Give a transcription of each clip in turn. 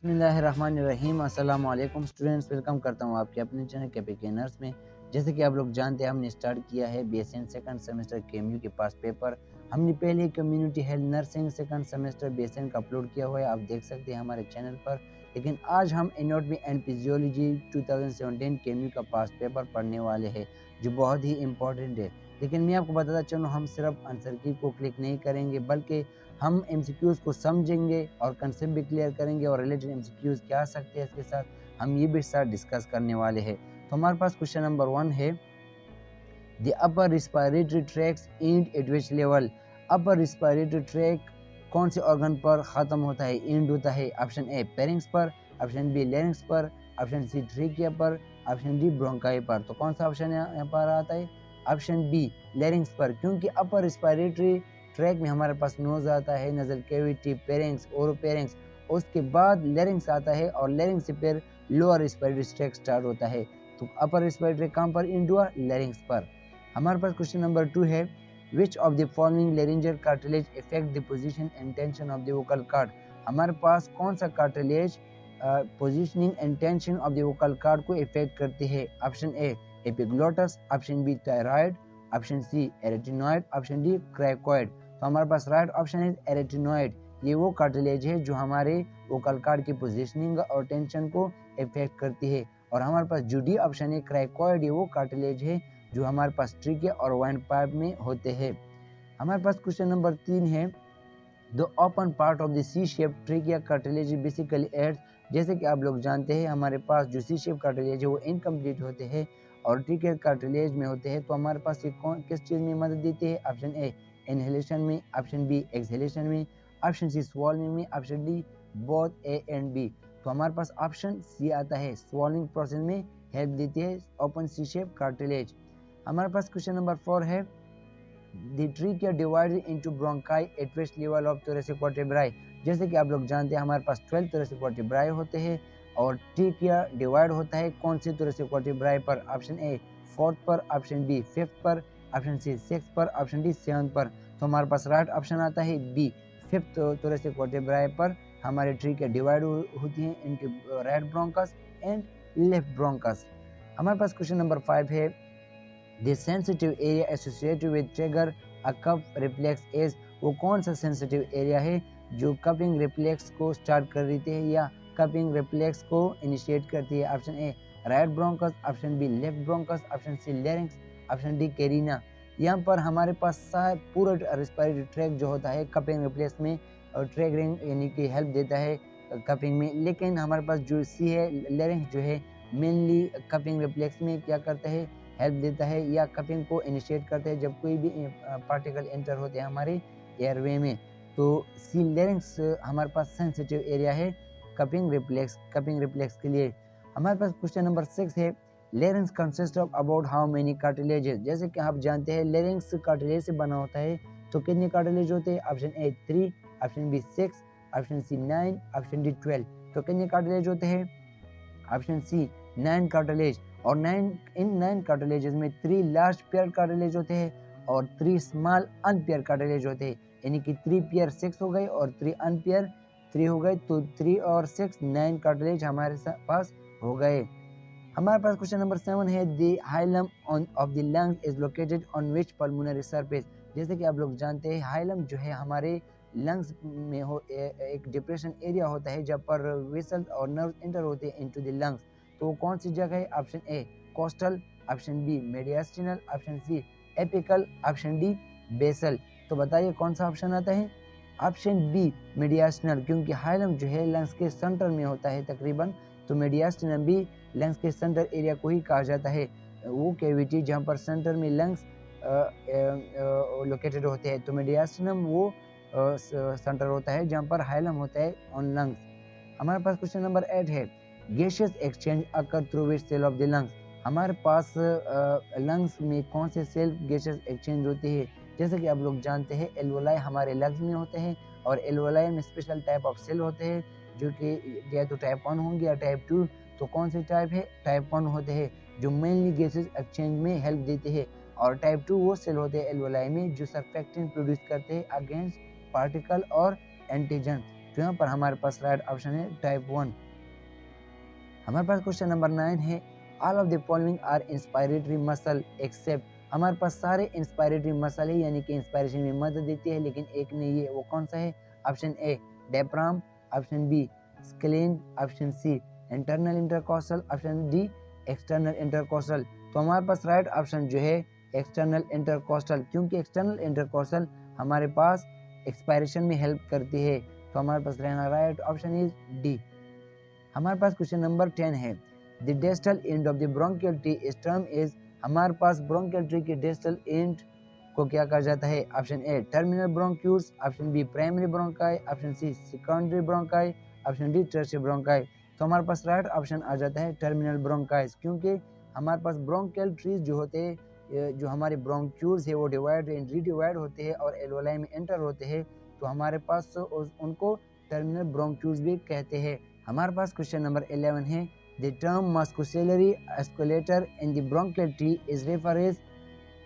बिस्मिल्लाहिर्रहमानिर्रहीम। अस्सलाम वालेकुम स्टूडेंट्स, वेलकम करता हूँ आपके अपने चैनल केपीके नर्स में। जैसे कि आप लोग जानते हैं, हमने स्टार्ट किया है बीएसएन सेकंड सेमेस्टर केएमयू के पास पेपर। हमने पहले community health nursing second semester BSN का अपलोड किया हुआ है, आप देख सकते हैं हमारे चैनल पर। लेकिन आज हम एनाटॉमी एंड फिजियोलॉजी 2017 केएमयू का पास पेपर पढ़ने वाले हैं, जो बहुत ही इम्पोर्टेंट है। लेकिन मैं आपको बताता चलूँ, हम सिर्फ आंसर की को क्लिक नहीं करेंगे, बल्कि हम एमसीक्यूज को समझेंगे और कंसेप्ट भी क्लियर करेंगे और रिलेटेड एमसीक्यूज क्या आ सकते हैं इसके साथ हम ये भी साथ डिस्कस करने वाले हैं। तो हमारे पास क्वेश्चन नंबर 1 है, the upper respiratory tracks and eight which level. Upper respiratory track कौन से ऑर्गन पर ख़त्म होता है, एंड होता है? ऑप्शन ए पेरिंग्स पर, ऑप्शन बी लेरिंग्स पर, ऑप्शन सी ट्रीकिया पर, ऑप्शन डी ब्रोंकाई पर। तो कौन सा ऑप्शन यहाँ पर आता है? ऑप्शन बी लेरिंग्स पर, क्योंकि अपर रिस्पायरेटरी ट्रैक में हमारे पास नोज आता है, नजल कैविटी, पेरिंग्स, ओरोपेरिंग्स, उसके बाद लेरिंग्स आता है और लेरिंग्स से फिर लोअर रिस्पायरेटरी ट्रैक स्टार्ट होता है। तो अपर रिस्पायरेटरी कहाँ पर एंड हुआ? लेरिंग्स पर। हमारे पास क्वेश्चन नंबर 2 है, which of the following laryngeal cartilage effect the position and tension of the vocal cord. हमारे पास कौन सा cartilage positioning and tension of the vocal cord को इफेक्ट करती है? Option A epiglottis, option B thyroid, option C arytenoid, option D cricoid. तो हमारे पास राइट ऑप्शन है एरेटिनॉइड। ये वो कार्टिलेज है जो हमारे वोकल कॉर्ड की पोजीशनिंग और टेंशन को इफेक्ट करती है। और हमारे पास जो डी ऑप्शन है क्राइकॉइड, ये वो कार्टिलेज है जो हमारे पास ट्रिकिया और वाइंड पाइप में होते हैं। हमारे पास क्वेश्चन नंबर 3 है, the open part of the C shape trachea cartilage basically aids. जैसे कि आप लोग जानते हैं, हमारे पास जो सी शेप कार्टिलेज है वो इनकम्प्लीट होते हैं और ट्रिकिया कार्टिलेज में होते हैं। तो हमारे पास ये कौन किस चीज़ में मदद देती है? ऑप्शन ए इनहेलेशन में, ऑप्शन बी एक्सहेलेशन में, ऑप्शन सी स्वॉलिंग में, option D both A and B. तो हमारे पास ऑप्शन सी आता है, स्वॉलिंग प्रोसेस में हेल्प देती है ओपन सी शेप कार्टिलेज। हमारे पास क्वेश्चन नंबर 4 है, the trachea divided into bronchi at which level of thoracic vertebrae। जैसे कि आप लोग जानते हैं, हमारे पास 12 thoracic vertebrae होते हैं और ट्रिकिया डिवाइड होता है कौन से thoracic vertebrae पर? ऑप्शन ए 4th पर, ऑप्शन बी 5th पर, ऑप्शन सी 6th पर, ऑप्शन डी 7th पर। तो हमारे पास राइट ऑप्शन आता है बी 5th thoracic vertebrae पर हमारे ट्रिकिया डिवाइड होती हैं इनके right bronchus and left bronchus. हमारे पास क्वेश्चन नंबर 5 है, the sensitive area associated with trigger a cup reflex is. वो कौन सा सेंसिटिव एरिया है जो कपिंग रिफ्लेक्स को स्टार्ट कर देती है या कपिंग रिफ्लेक्स को इनिशिएट करती है? Option A right bronchus, option B left bronchus, option C larynx, option D carina. यहाँ पर हमारे पास पूरा रेस्पिरेटरी ट्रैक जो होता है कपिंग रिफ्लेक्स में और ट्रिगरिंग यानी कि हेल्प देता है कपिंग में। लेकिन हमारे पास जो सी है लेरिंक्स जो है मेनली कपिंग रिफ्लेक्स में क्या करता है? हेल्प देता है या कपिंग को इनिशिएट करते हैं जब कोई भी पार्टिकल एंटर होते हैं हमारे एयरवे में। तो सी लेरिंक्स हमारे पास सेंसिटिव एरिया है कपिंग रिफ्लेक्स के लिए। हमारे पास क्वेश्चन नंबर 6 है, larynx consist of about how many cartilages. जैसे कि आप जानते हैं लेरिंक्स कार्टिलेज से बना होता है, तो कितने कार्टिलेज होते हैं? Option A 3, option B 6, option C 9, option D 12। तो कितने कार्टिलेज होते हैं? Option C 9 cartilage. और 9 कार्टिलेजेस में 3 लार्ज पेयर कार्टिलेज होते हैं और 3 स्मॉल अनपेयर कार्टिलेज होते हैं, यानी कि 3 पेयर 6 हो गए और 3 अनपेयर 3 हो गए। तो 3 और 6 9 कार्टिलेज हमारे पास हो गए। हमारे पास क्वेश्चन नंबर 7 है, the hilum of the lungs is located on which pulmonary surface. जैसे कि आप लोग जानते हैं, हाइलम जो है हमारे लंग्स में हो एक डिप्रेशन एरिया होता है जहाँ पर वेसल्स और नर्व एंटर होते हैं इनटू द लंग्स। तो वो कौन सी जगह है? Option A costal, option B mediastinal, option C apical, option D basal. तो बताइए कौन सा ऑप्शन आता है? ऑप्शन बी मेडियास्टिनल, क्योंकि हाइलम जो है लंग्स के सेंटर में होता है तकरीबन। तो मेडियास्टिनम भी लंग्स के सेंटर एरिया को ही कहा जाता है, वो कैविटी जहाँ पर सेंटर में लंग्स लोकेटेड होते हैं। तो मेडियास्टिनम वो सेंटर होता है जहाँ पर हाइलम होता है ऑन लंग्स। हमारे पास क्वेश्चन नंबर 8 है, gaseous exchange occur through which cell of the lungs. हमारे पास लंग्स में कौन से सेल गैसियस एक्सचेंज होती है? जैसे कि आप लोग जानते हैं एल्वोलाई हमारे लंग्स में होते हैं और एल्वोलाई में स्पेशल टाइप ऑफ सेल होते हैं जो कि या तो टाइप 1 होंगे या टाइप 2। तो कौन से टाइप है? टाइप 1 होते हैं जो मेनली गैसेस एक्सचेंज में हेल्प देते हैं, और टाइप 2 वो सेल होते हैं एल्वोलाई में जो सरफेक्टेंट प्रोड्यूस करते हैं अगेंस्ट पार्टिकल और एंटीजन। तो यहाँ पर हमारे पास राइट ऑप्शन है टाइप 1। हमारे पास क्वेश्चन नंबर 9 है all of the following are inspiratory muscle except. हमारे पास सारे इंस्पायरेटरी मसल है यानी कि इंस्पायरेशन में मदद देती है, लेकिन एक नहीं है, वो कौन सा है? Option A diaphragm, option B scalene, option C internal intercostal, option D external intercostal. तो हमारे पास राइट ऑप्शन जो है एक्सटर्नल इंटरकॉस्टल, क्योंकि एक्सटर्नल इंटरकॉस्टल हमारे पास एक्सपायरेशन में हेल्प करती है। तो हमारे पास रहना राइट ऑप्शन इज डी। हमारे पास क्वेश्चन नंबर 10 है the distal end of the bronchial tree is term is. हमारे पास ब्रोंकियल ट्री के डिस्टल एंड को क्या कहा जाता है? Option A terminal bronchioles, option B primary bronchi, option C secondary bronchi, option D tertiary bronchi. तो हमारे पास राइट ऑप्शन आ जाता है टर्मिनल ब्रोंकाइज, क्योंकि हमारे पास ब्रोंकियल ट्रीज जो होते हैं, जो हमारे ब्रोंक्यूल्स है वो डिवाइड एंड रीडिवाइड होते हैं और एल्वेओलाई में एंटर होते हैं, तो हमारे पास उनको टर्मिनल ब्रोंक्यूल्स भी कहते हैं। हमारे पास क्वेश्चन नंबर 11 है the term mucociliary escalator in the bronchial tree is refer as.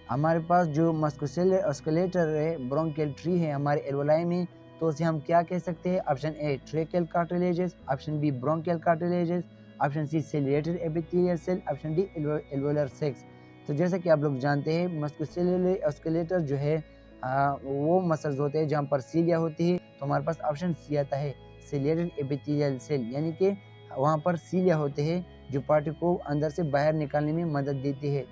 हमारे पास जो मस्कुलरी एस्कुलेटर है ब्रोंकियल ट्री है हमारे एल्वेओलाई में, तो उसे हम क्या कह सकते हैं? Option A tracheal cartilages, option B bronchial cartilages, option C ciliated epithelial cell, option D alveolar sacs. तो जैसे कि आप लोग जानते हैं मस्कुलरी एस्कुलेटर जो है वो मसल्स होते हैं जहाँ पर सीलिया होती है, तो हमारे पास ऑप्शन सी आता है सिलिएटेड एपिथेलियल सेल, यानी कि वहाँ पर सीलिया होते हैं जो पार्टी को अंदर से बाहर निकालने में मदद देती है।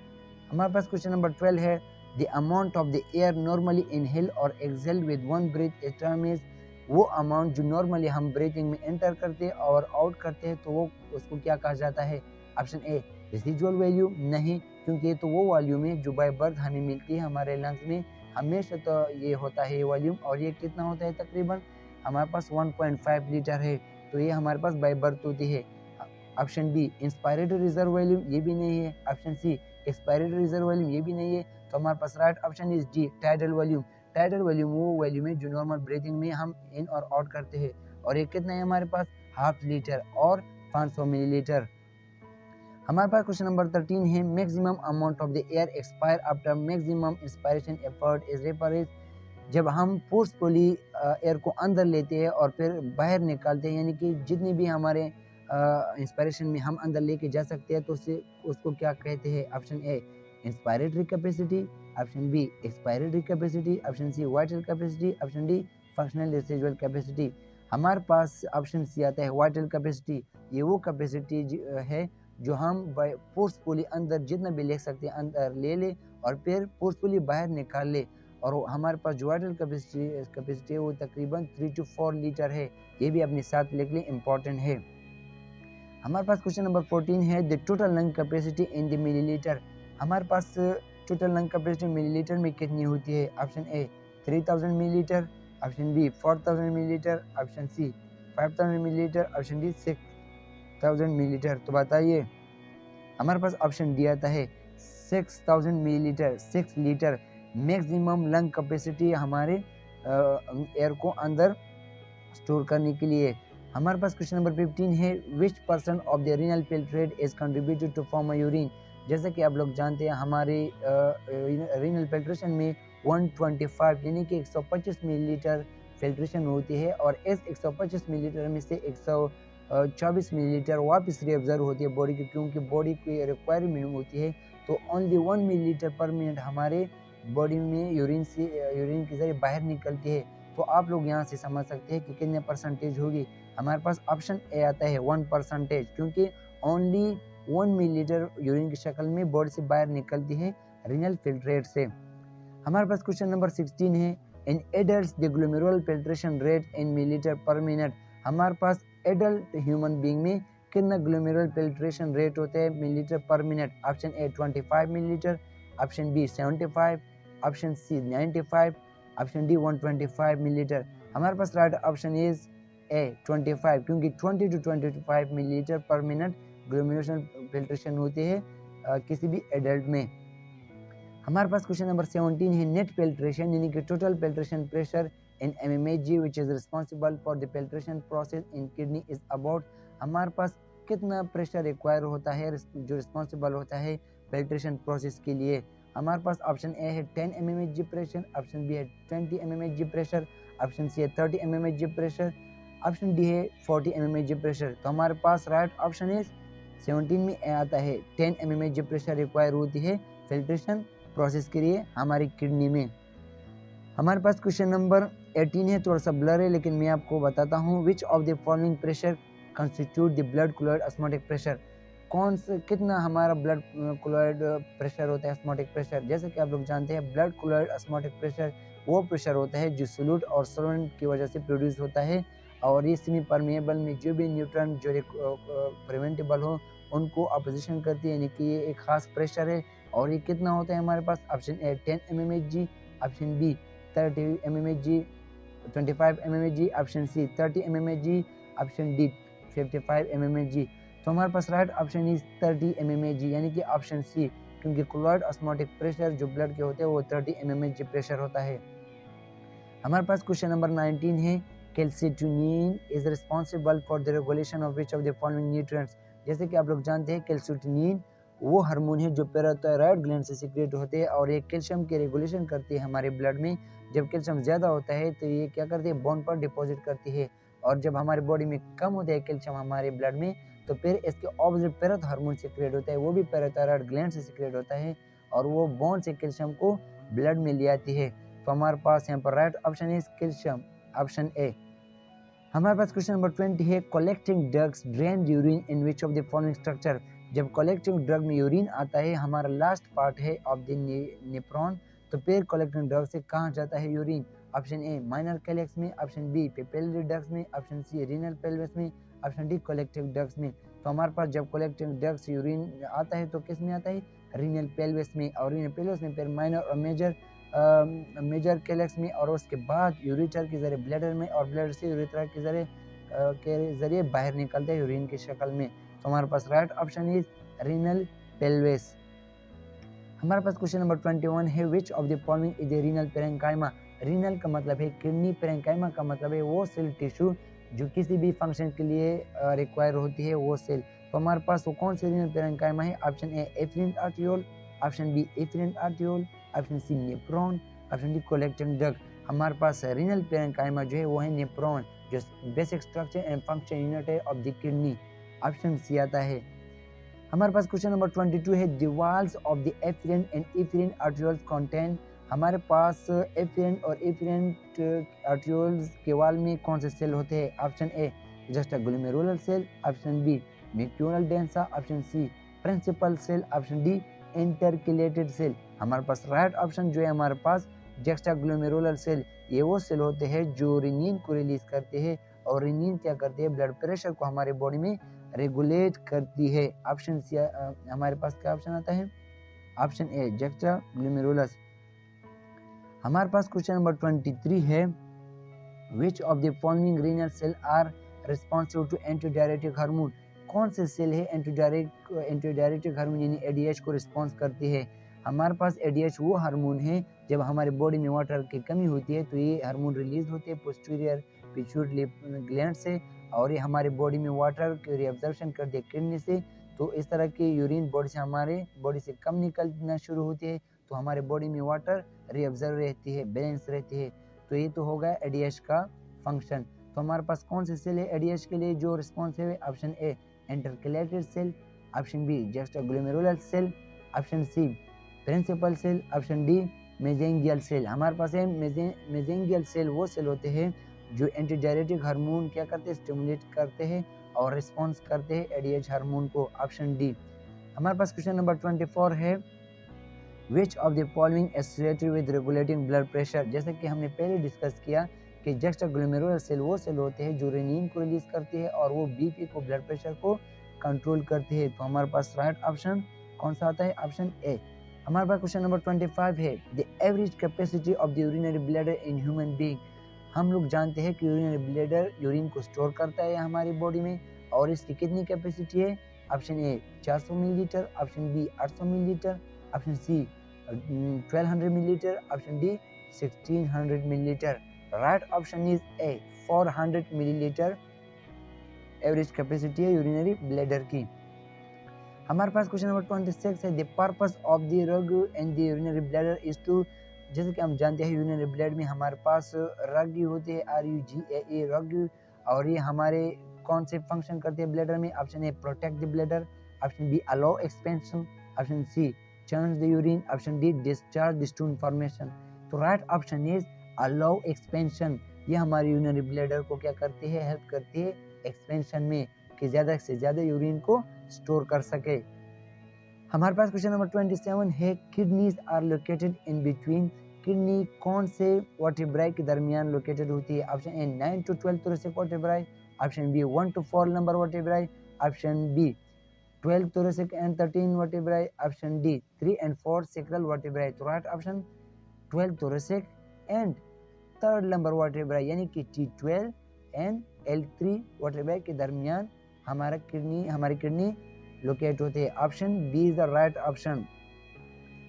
हमारे पास क्वेश्चन नंबर 12 है the amount of the air normally inhale और exhale with one breath is term is. वो अमाउंट जो नॉर्मली हम ब्रीथिंग में एंटर करते हैं और आउट करते हैं, तो वो उसको क्या कहा जाता है? ऑप्शन ए रेसिडुअल वैल्यू, नहीं, क्योंकि ये तो वो वॉल्यूम है जो बाय बर्थ हमें मिलती है हमारे लंग्स में हमेशा, तो ये होता है ये वॉल्यूम, और ये कितना होता है? तकरीबन हमारे पास 1.5 लीटर है, तो ये हमारे पास बाय बर्थ होती है। Option B inspiratory reserve volume, ये भी नहीं है। Option C expiratory reserve volume, ये भी नहीं है। तो हमारे पास right option is D tidal volume. Tidal volume वो वॉल्यूम है जो नॉर्मल ब्रीथिंग में हम इन और आउट करते हैं, और ये कितना है हमारे पास? हाफ लीटर और 500 मिलीलीटर। हमारे पास क्वेश्चन नंबर 13 है maximum amount of the air expire after maximum inspiration effort is refer as. जब हम फोर्सफुली एयर को अंदर लेते हैं और फिर बाहर निकालते हैं, यानी कि जितनी भी हमारे इंस्पायरेशन में हम अंदर लेके जा सकते हैं, तो उसको क्या कहते हैं? Option A inspiratory capacity, option B expiratory capacity, option C vital capacity, option D functional residual capacity. हमारे पास ऑप्शन सी आता है वाइटल कैपेसिटी। ये वो कैपेसिटी है जो हम फोर्सफुली अंदर जितना भी ले सकते हैं अंदर ले ले और फिर फोर्सफुली बाहर निकाल ले, और हमारे पास जो वाइटल कैपेसिटी है वो तकरीबन 3 to 4 लीटर है। ये भी अपने साथ लिख लें, इम्पॉर्टेंट है। हमारे पास क्वेश्चन नंबर 14 है the total lung capacity in the millilitre. हमारे पास टोटल लंग कैपेसिटी मिलीलीटर में कितनी होती है? Option A 3000 millilitre, option B 4000 millilitre, option C 5000 millilitre, option D 6000 millilitre. तो बताइए, हमारे पास ऑप्शन डी आता है 6000 millilitre, 6 litre maximum lung capacity हमारे एयर को अंदर स्टोर करने के लिए। हमारे पास क्वेश्चन नंबर 15 है which percent of the renal filtrate is contributed to form a urine. जैसे कि आप लोग जानते हैं हमारे रीनल फिल्ट्रेशन में 125 यानी कि 125 मिलीलीटर फिल्ट्रेशन होती है, और इस 125 मिलीलीटर में से 124 मिलीलीटर वापस रिअब्जर्व होती है बॉडी की, क्योंकि बॉडी की रिक्वायरमेंट होती है। तो ओनली 1 मिलीलीटर पर मिनट हमारे बॉडी में यूरिन के जरिए बाहर निकलती है। तो आप लोग यहाँ से समझ सकते हैं कि कितने परसेंटेज होगी। हमारे पास ऑप्शन ए आता है 1%, क्योंकि ओनली 1 मिलीलीटर यूरिन की शक्ल में बॉडी से बाहर निकलती है रीनल फिल्ट्रेट से। हमारे पास क्वेश्चन नंबर 16 है in adults the glomerular filtration rate in millilitre per minute. हमारे पास एडल्ट ह्यूमन बीइंग में कितना ग्लोमेरुलर फिल्ट्रेशन रेट होता है millilitre per minute? Option A 25 millilitre, option B 75, option C 95, option D 125 millilitre. हमारे पास right option is A 25, क्योंकि 20 to 25 millilitre per minute glomerular filtration होती है किसी भी एडल्ट में। हमारे पास क्वेश्चन नंबर 17 है नेट फिल्ट्रेशन यानी कि total filtration pressure in mmHg which is responsible for the filtration process in kidney is about. हमारे पास कितना प्रेशर रिक्वायर होता है जो रिस्पॉन्सिबल होता है फिल्ट्रेशन प्रोसेस के लिए? हमारे पास ऑप्शन ए है 10 mmHg प्रेशर, ऑप्शन बी है 20 mmHg प्रेशर, ऑप्शन सी है 30 mmHg प्रेशर, ऑप्शन डी है 40 mmHg प्रेशर। तो हमारे पास राइट ऑप्शन इज 17 में आता है 10 mmHg प्रेशर रिक्वायर होती है फिल्ट्रेशन प्रोसेस के लिए हमारी किडनी में। हमारे पास क्वेश्चन नंबर 18 है, थोड़ा सा ब्लर है लेकिन मैं आपको बताता हूँ। विच of the following pressure constitute the blood chloride osmotic pressure. कौन से कितना हमारा ब्लड क्लोराइड प्रेशर होता है ऑस्मोटिक प्रेशर। जैसे कि आप लोग जानते हैं ब्लड क्लोराइड ऑस्मोटिक प्रेशर वो प्रेशर होता है जो सोल्यूट और सॉल्वेंट की वजह से प्रोड्यूस होता है, और ये सेमी परमेएबल में जो भी न्यूट्रॉन जो प्रिवेंटेबल हो उनको अपोजिशन करती है, यानी कि ये एक खास प्रेशर है। और ये कितना होता है हमारे पास, option A 10 mmHg, option B 30 mmHg, 25 mmHg, option C 30 mmHg, option D 55 mmHg। तो हमारे पास राइट ऑप्शन इज 30 mmHg, यानी कि ऑप्शन सी, क्योंकि क्लोराइड ऑस्मोटिक प्रेशर जो ब्लड के होते हैं वो 30 mmHg प्रेशर होता है। हमारे पास क्वेश्चन नंबर 19 है, calcitonin is responsible for the regulation of which of the following nutrients. जैसे कि आप लोग जानते हैं कैल्सिटोनिन वो हार्मोन है जो पैराथायरॉयड ग्लैंड से सीक्रेट होते हैं और ये कैल्शियम की रेगुलेशन करती है हमारे ब्लड में। जब कैल्शियम ज़्यादा होता है तो ये क्या करती है, बोन पर डिपॉजिट करती है, और जब हमारे बॉडी में कम होता है कैल्शियम हमारे ब्लड में तो फिर इसके ऑपोजिट पैराथ हार्मोन सीक्रेट होता है, वो भी पैराथायरॉयड ग्लैंड से सीक्रेट होता है और वो बोन से कैल्शियम को ब्लड में ले आती है। तो हमारे पास यहाँ पर राइट ऑप्शन है कैल्शियम, ऑप्शन ए। हमारे पास क्वेश्चन नंबर 20 है, collecting drugs drain urine in which of the following structure. जब कलेक्टिंग ड्रग में यूरिन आता है, हमारा लास्ट पार्ट है ऑफ द नेफ्रॉन, तो फिर कलेक्टिंग ड्रग से कहाँ जाता है urine. Option A minor calyx में, ऑप्शन बी पेपिलरी डक्ट्स में, ऑप्शन सी रीनल पेल्विस में, ऑप्शन डी कलेक्टिव डक्ट्स में। तो हमारे पास जब कलेक्टिंग डक्ट्स यूरिन आता है तो किस में आता है, रीनल पेल्विस में, और रीनल पेल्विस में फिर माइनर और मेजर कैलेक्स में, और उसके बाद यूरेटर के जरिए ब्लैडर में, और ब्लैडर से यूरेथ्रा के जरिए बाहर निकलते हैं यूरिन की शक्ल में। तो हमारे पास right option is renal pelvis. हमारे पास क्वेश्चन नंबर 21 है, which of the following is a renal parenchyma. Renal का मतलब है किडनी, पेरेन्काइमा का मतलब है वो सेल टिश्यू जो किसी भी फंक्शन के लिए रिक्वायर होती है वो सेल। तो हमारे पास वो कौन सी रीनल पेरेन्काइमा है, option A afferent arteriole, option B efferent arteriole, option C nephron, option D collecting duct. हमारे पास रीनल पेरेन्काइमा जो है वो है नेफ्रॉन, जो basic structure and function unit है of the kidney, option C आता है। हमारे पास क्वेश्चन नंबर 22 है, the walls of the afferent and efferent arterioles contain. हमारे पास एफिरेंट और एफिरेंट आर्टियोल्स के वॉल में कौन से सेल होते हैं, option A juxtaglomerular cell, option B macula densa, option C principal cell, option D intercalated cell. हमारे पास राइट ऑप्शन जो है हमारे पास जुक्स्टाग्लोमेरुलर सेल, ये वो सेल होते हैं जो रेनिन को रिलीज करते हैं, और रेनिन क्या करते हैं, ब्लड प्रेशर को हमारे बॉडी में रेगुलेट करती है। ऑप्शन सी हमारे पास क्या ऑप्शन आता है, ऑप्शन ए जुक्स्टाग्लोमेरुलस। हमारे पास क्वेश्चन नंबर 23 है, which of the following renal cell are responsible to antidiuretic hormone. कौन से सेल है एंटीडायरेटिक हार्मोन यानी एडीएच को रिस्पॉन्स करती है। हमारे पास एडीएच वो हार्मोन है जब हमारे बॉडी में वाटर की कमी होती है तो ये हार्मोन रिलीज होते हैं पोस्टीरियर पिट्यूटरी ग्लैंड से, और ये हमारे बॉडी में वाटर की रिएब्जॉर्प्शन करती है किडनी से। तो इस तरह की यूरिन हमारे बॉडी से कम निकलना शुरू होती है तो हमारे बॉडी में वाटर रिएब्जॉर्ब रहती है, बैलेंस रहती है। तो ये तो होगा एडीएच का फंक्शन। तो हमारे पास कौन से सेल है एडीएच के लिए जो रिस्पॉन्सिव है, option A intercalated cell, option B juxtaglomerular cell, option C principal cell, option D mesangial cell. हमारे पास है मेसेंजियल सेल वो सेल होते हैं जो एंटीडायरेटिक हार्मोन क्या करते हैं, स्टिमुलेट करते हैं और रिस्पॉन्स करते हैं एडीएच हार्मोन को, ऑप्शन डी। हमारे पास क्वेश्चन नंबर 24 है, which of the following associated with regulating blood pressure. जैसे कि हमने पहले डिस्कस किया कि जुक्स्टाग्लोमेरुलर सेल वो सेल होते हैं जो रेनिन को रिलीज करती है और वो बीपी को, ब्लड प्रेशर को कंट्रोल करती है। तो हमारे पास राइट ऑप्शन कौन सा आता है, ऑप्शन ए। हमारे पास क्वेश्चन नंबर 25 है, the average capacity of the urinary bladder in human being. हम लोग जानते हैं कि यूरिनरी ब्लैडर यूरिन को स्टोर करता है हमारी बॉडी में, और इसकी कितनी कैपेसिटी है, option A 400 millilitre, option B 800 millilitre, option C 1200 millilitre, option D 1600 millilitre. Right option is A 400 millilitre average capacity है यूरिनरी ब्लैडर की। हमारे पास क्वेश्चन नंबर 26 है, the purpose of the rugae and the urinary bladder is to. जैसे कि हम जानते हैं यूरिनरी ब्लैडर में हमारे पास रग होते हैं, RUGAA रग, और ये हमारे कौन से फंक्शन करते हैं ब्लैडर में? Option A protect the bladder, option B allow expansion, option C churn the urine, option D discharge the stool formation. तो right option is allow expansion. ये हमारी यूरिनरी ब्लैडर को क्या करती है? हेल्प करती है एक्सपेंशन में, कि ज़्यादा से ज़्यादा यूरिन को स्टोर कर सके। हमारे पास क्वेश्चन नंबर 27 है, kidneys are located in between. Kidney कौन से वर्टिब्राई के दरमियान लोकेटेड होती है? Option A 9 to 12 thoracic vertebrae, option B 1 to 4 lumbar vertebrae, option B 12 thoracic and 13 vertebrae, option D 3 and 4 sacral vertebrae. तो right option 12 thoracic and 3rd lumbar vertebrae, यानी कि T12 and L3 वर्टिब्राई के दरमियान हमारी kidney locate होते हैं। Option B is the right option.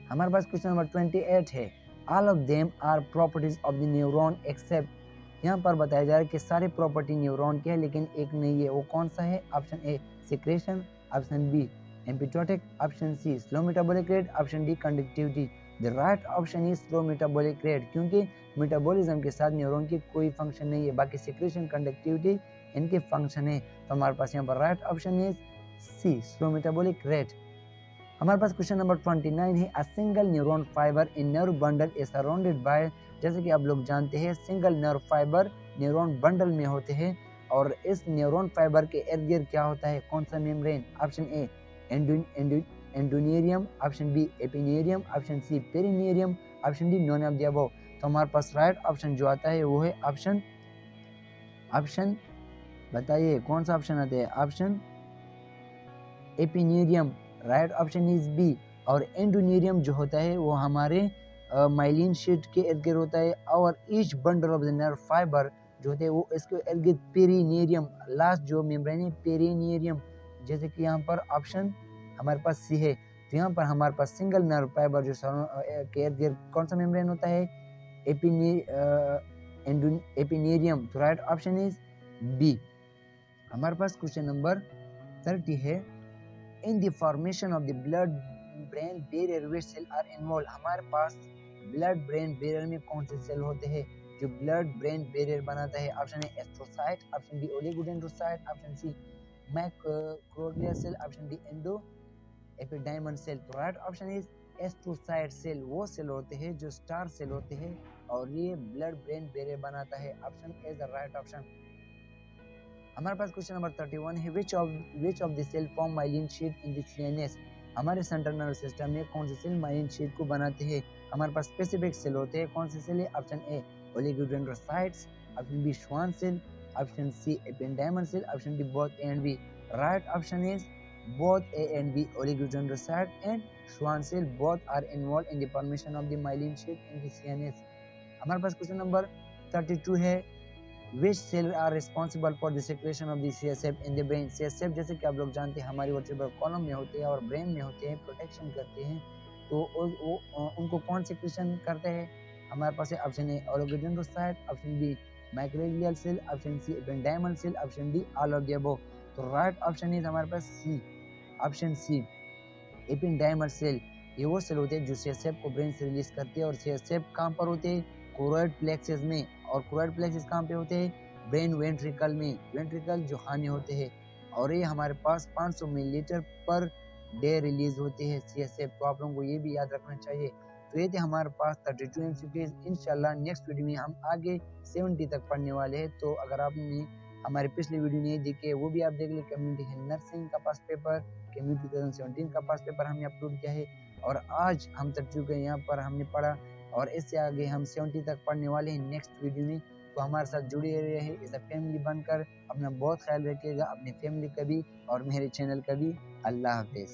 हमारे पास क्वेश्चन नंबर 28 है, all of them are properties of the neuron except. यहाँ पर बताया जा रहा है कि सारे प्रॉपर्टी न्यूरॉन के हैं लेकिन एक नहीं है, वो कौन सा है? Option A secretion, option B amitotic, option C slow metabolic rate, option D conductivity. The right option is slow metabolic rate, क्योंकि मेटाबॉलिज्म के साथ न्यूरॉन की कोई फंक्शन नहीं है, बाकी सिक्रेशन कंडक्टिविटी इनके फंक्शन है। तो हमारे पास यहाँ पर right option is C slow metabolic rate. हमारे पास क्वेश्चन नंबर 29 है, a single neuron fibre in nerve bundle is surrounded by. जैसे कि आप लोग जानते हैं single nerve fibre neuron bundle में होते हैं, और इस न्यूरॉन फाइबर के इर्द गिर्द क्या होता है? कौन सा membrane? Option A endoneurium, option B epineurium, option C perineurium, option D none of the above. तो हमारे पास राइट ऑप्शन जो आता है वो है ऑप्शन बताइए कौन सा ऑप्शन आता है? Option epineurium, right option is B. और एंडोनेरियम जो होता है वो हमारे माइलिन शीट के इर्द गिर्द होता है, और each bundle of the nerve fibre जो होते हैं वो इसके इर्द गिर्द पेरिनेरियम, लास्ट जो मेम्ब्रेन है पेरिनेरियम। जैसे कि यहाँ पर ऑप्शन हमारे पास सी है, तो यहाँ पर हमारे पास सिंगल नर्व फाइबर जो के इर्द गिर्द कौन सा मेम्ब्रेन होता है? एपिनेरियम। तो राइट ऑप्शन इज बी। हमारे पास क्वेश्चन नंबर 30 है, in the formation of the blood brain barrier which cell are involve. हमारे पास ब्लड ब्रेन बैरियर में कौन से सेल होते हैं जो ब्लड ब्रेन बैरियर बनाता है? Option A astrocyte, option B oligodendrocyte, option C macroglia cell, option D endo ependymal cell. तो right option is astrocyte cell. वो सेल होते हैं जो स्टार सेल होते हैं और ये ब्लड ब्रेन बैरियर बनाता है। Option A is the right option. हमारे पास क्वेश्चन नंबर 31 है, which of the cell form myelin sheath in the CNS. हमारे सेंट्रल नर्वस सिस्टम में कौन से सेल माइलिन शीट को बनाते हैं? हमारे पास स्पेसिफिक सेल होते हैं, कौन से सेल है? Option A oligodendrocytes, option B Schwann cell, option C ependymal cell, option D both A and B. Right option is both A and B, oligodendrocyte and Schwann cell both are involved in the formation of the myelin sheath in the CNS। हमारे पास question number 32 है, which cell are responsible for the secretion of the CSF in the brain। CSF जैसे कि आप लोग जानते हैं हमारी वर्टिब्रल कॉलम में होते हैं और ब्रेन में होते हैं, प्रोटेक्शन करते हैं, तो उनको कौन सेक्रेशन करते हैं? हमारे पास है option A oligodendrocyte, option B microglial cell, option C ependymal cell, option D all of the above. तो राइट ऑप्शन इज हमारे पास C, option C ependymal cell. ये वो सेल होते हैं जो सीएसएफ को ब्रेन से रिलीज करते हैं, और सीएसएफ कहाँ पर होते हैं? कोरोइड प्लेक्सस में, और कोरोइड प्लेक्सस कहाँ पे होते हैं? ब्रेन वेंट्रिकल में, वेंट्रिकल जो खाने होते हैं, और ये हमारे पास 500 मिलीलीटर पर डे रिलीज होते हैं सीएसएफ। तो आप लोगों को ये भी याद रखना चाहिए। तो ये थे हमारे पास 32 एमसीक्यूज। इंशाल्लाह नेक्स्ट वीडियो में हम आगे 70 तक पढ़ने वाले हैं। तो अगर आपने हमारी पिछली वीडियो नहीं देखी है वो भी आप देख लें। कम्युनिटी हेल्थ नर्सिंग का पास पेपर, कम्युनिटी 2017 का पास पेपर हमने अपलोड किया है, और आज हम तक चुके यहाँ पर हमने पढ़ा, और इससे आगे हम 70 तक पढ़ने वाले हैं नेक्स्ट वीडियो में। तो हमारे साथ जुड़े रहे इस फैमिली बनकर। अपना बहुत ख्याल रखिएगा, अपनी फैमिली का भी और मेरे चैनल का भी। अल्लाह हाफिज़।